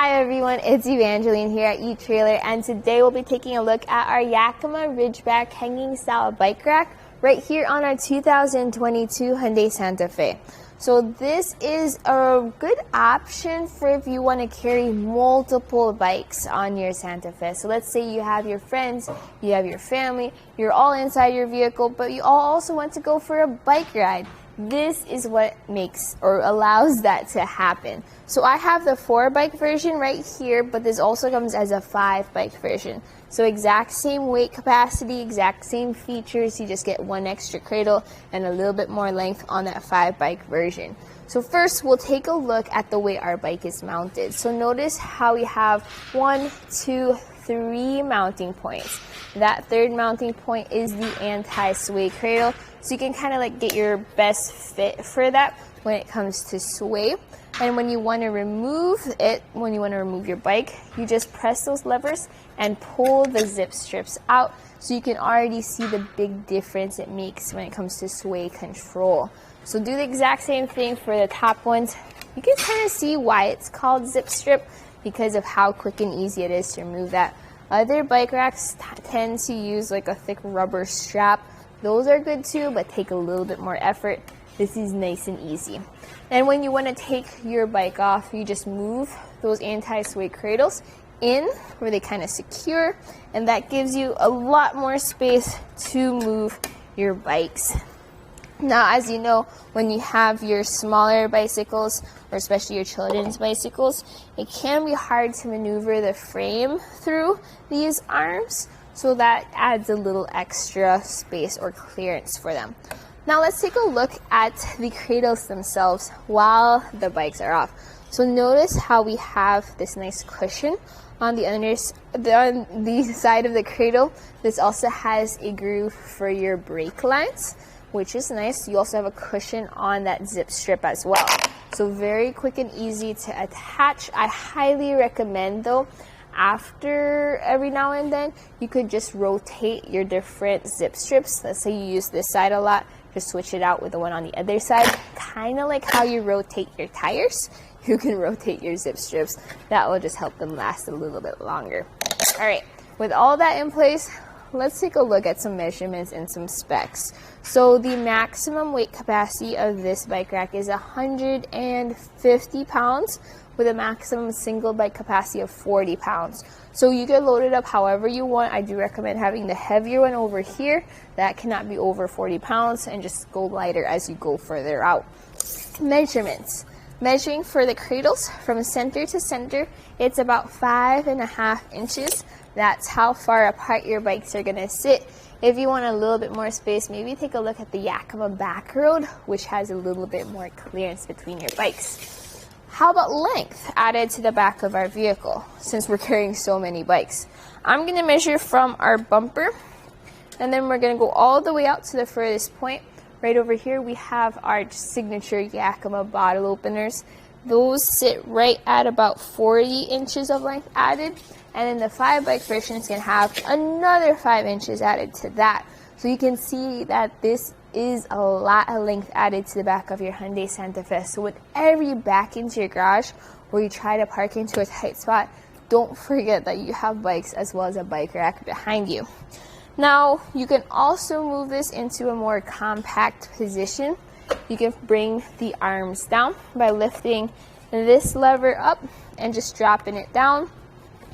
Hi everyone, it's Evangeline here at etrailer, and today we'll be taking a look at our Yakima RidgeBack hanging style bike rack right here on our 2022 Hyundai Santa Fe. So this is a good option for if you want to carry multiple bikes on your Santa Fe. So let's say you have your friends, you have your family, you're all inside your vehicle, but you all also want to go for a bike ride. This is what makes or allows that to happen. So I have the 4-bike version right here, but this also comes as a 5-bike version. So exact same weight capacity, exact same features, you just get one extra cradle and a little bit more length on that 5-bike version. So first we'll take a look at the way our bike is mounted. So notice how we have 1, 2, 3 mounting points. That third mounting point is the anti-sway cradle, so you can kind of like get your best fit for that when it comes to sway. And when you want to remove it, when you want to remove your bike, you just press those levers and pull the zip strips out, so you can already see the big difference it makes when it comes to sway control. So do the exact same thing for the top ones. You can kind of see why it's called zip strip, because of how quick and easy it is to remove that. Other bike racks tend to use like a thick rubber strap. Those are good too, but take a little bit more effort. This is nice and easy. And when you want to take your bike off, you just move those anti-sway cradles in where they kind of secure, and that gives you a lot more space to move your bikes. Now, as you know, when you have your smaller bicycles, or especially your children's bicycles, it can be hard to maneuver the frame through these arms, so that adds a little extra space or clearance for them. Now let's take a look at the cradles themselves while the bikes are off. So notice how we have this nice cushion on the side of the cradle. This also has a groove for your brake lines, which is nice. You also have a cushion on that zip strip as well. So very quick and easy to attach. I highly recommend though, after every now and then, you could just rotate your different zip strips. Let's say you use this side a lot, just switch it out with the one on the other side. Kind of like how you rotate your tires, you can rotate your zip strips. That will just help them last a little bit longer. All right, with all that in place, let's take a look at some measurements and some specs. So the maximum weight capacity of this bike rack is 150 pounds with a maximum single bike capacity of 40 pounds. So you can load it up however you want. I do recommend having the heavier one over here. That cannot be over 40 pounds, and just go lighter as you go further out. Measurements. Measuring for the cradles from center to center, it's about 5.5 inches. That's how far apart your bikes are gonna sit. If you want a little bit more space, maybe take a look at the Yakima back road, which has a little bit more clearance between your bikes. How about length added to the back of our vehicle, since we're carrying so many bikes? I'm gonna measure from our bumper, and then we're gonna go all the way out to the furthest point. Right over here, we have our signature Yakima bottle openers. Those sit right at about 40 inches of length added. And then the 5-bike version is going to have another 5 inches added to that. So you can see that this is a lot of length added to the back of your Hyundai Santa Fe. So whenever you back into your garage or you try to park into a tight spot, don't forget that you have bikes as well as a bike rack behind you. Now, you can also move this into a more compact position. You can bring the arms down by lifting this lever up and just dropping it down.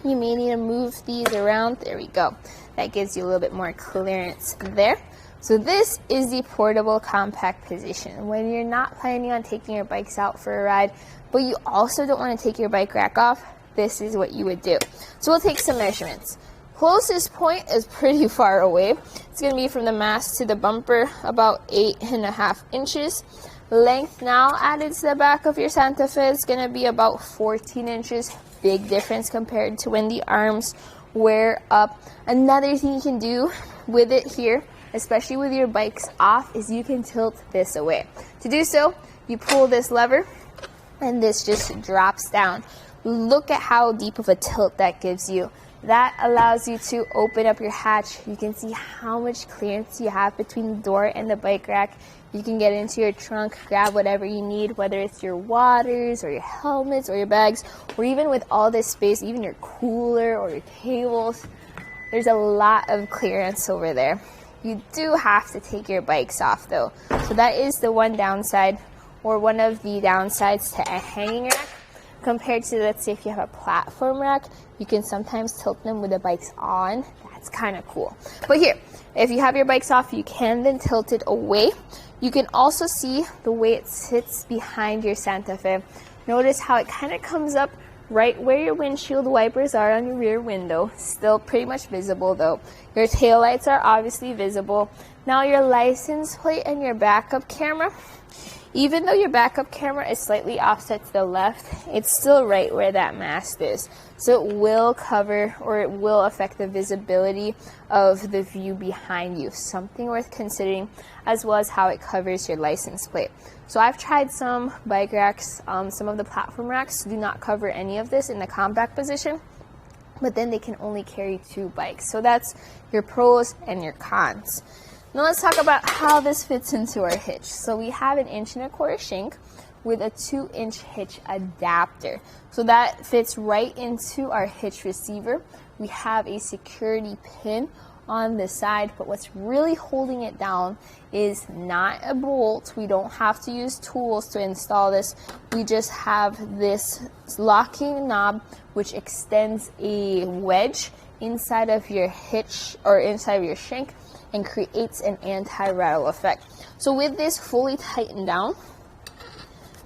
You may need to move these around. There we go. That gives you a little bit more clearance there. So this is the portable compact position. When you're not planning on taking your bikes out for a ride, but you also don't want to take your bike rack off, this is what you would do. So we'll take some measurements. Closest point is pretty far away. It's going to be from the mast to the bumper, about 8.5 inches. Length now added to the back of your Santa Fe is going to be about 14 inches. Big difference compared to when the arms wear up. Another thing you can do with it here, especially with your bikes off, is you can tilt this away. To do so, you pull this lever and this just drops down. Look at how deep of a tilt that gives you. That allows you to open up your hatch. You can see how much clearance you have between the door and the bike rack. You can get into your trunk, grab whatever you need, whether it's your waters or your helmets or your bags, or even with all this space, even your cooler or your tables. There's a lot of clearance over there. You do have to take your bikes off though. So that is the one downside, or one of the downsides to a hanging rack. Compared to, let's say, if you have a platform rack, you can sometimes tilt them with the bikes on. That's kind of cool. But here, if you have your bikes off, you can then tilt it away. You can also see the way it sits behind your Santa Fe. Notice how it kind of comes up right where your windshield wipers are on your rear window. Still pretty much visible though. Your taillights are obviously visible. Now your license plate and your backup camera, even though your backup camera is slightly offset to the left, it's still right where that mast is. So it will cover, or it will affect the visibility of the view behind you. Something worth considering, as well as how it covers your license plate. So I've tried some bike racks, some of the platform racks do not cover any of this in the compact position, but then they can only carry 2 bikes. So that's your pros and your cons. Now let's talk about how this fits into our hitch. So we have an 1.25 inch shank with a 2-inch hitch adapter. So that fits right into our hitch receiver. We have a security pin on the side, but what's really holding it down is not a bolt. We don't have to use tools to install this. We just have this locking knob which extends a wedge inside of your hitch, or inside of your shank, and creates an anti-rattle effect. So with this fully tightened down,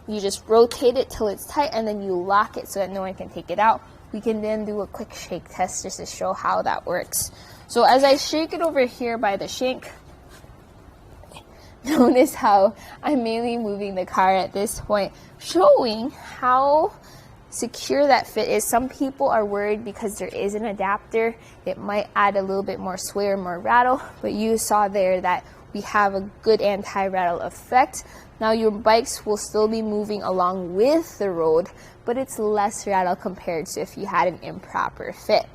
you just rotate it till it's tight and then you lock it so that no one can take it out. We can then do a quick shake test just to show how that works. So as I shake it over here by the shank, notice how I'm mainly moving the car at this point, showing how secure that fit is. Some people are worried because there is an adapter, it might add a little bit more sway or more rattle, but you saw there that we have a good anti-rattle effect. Now your bikes will still be moving along with the road, but it's less rattle compared to if you had an improper fit.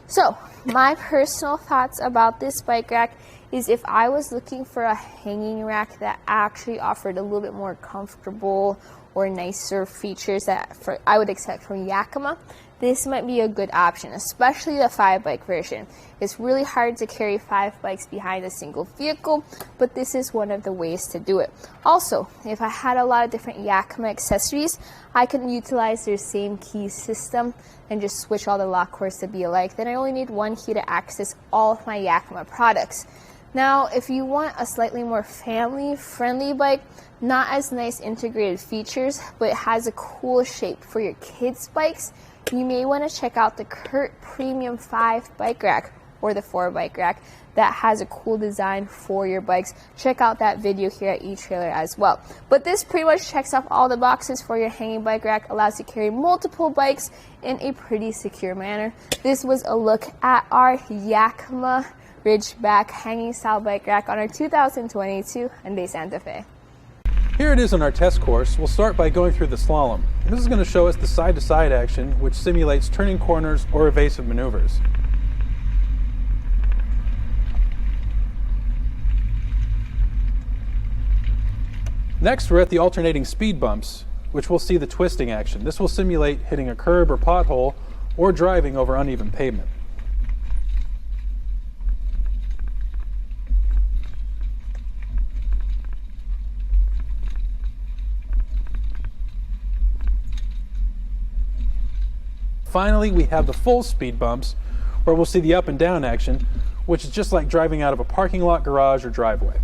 So my personal thoughts about this bike rack is, if I was looking for a hanging rack that actually offered a little bit more comfortable or nicer features that I would expect from Yakima, this might be a good option, especially the 5-bike version. It's really hard to carry 5 bikes behind a single vehicle, but this is one of the ways to do it. Also, if I had a lot of different Yakima accessories, I can utilize their same key system and just switch all the lock cords to be alike. Then I only need one key to access all of my Yakima products. Now, if you want a slightly more family-friendly bike, not as nice integrated features, but it has a cool shape for your kids' bikes, you may want to check out the Curt Premium 5 bike rack, or the 4 bike rack, that has a cool design for your bikes. Check out that video here at eTrailer as well. But this pretty much checks off all the boxes for your hanging bike rack, allows you to carry multiple bikes in a pretty secure manner. This was a look at our Yakima RidgeBack hanging style bike rack on our 2022 Hyundai Santa Fe. Here it is on our test course. We'll start by going through the slalom. This is going to show us the side-to-side action, which simulates turning corners or evasive maneuvers. Next, we're at the alternating speed bumps, which we'll see the twisting action. This will simulate hitting a curb or pothole or driving over uneven pavement. Finally, we have the full speed bumps, where we'll see the up and down action, which is just like driving out of a parking lot, garage, or driveway.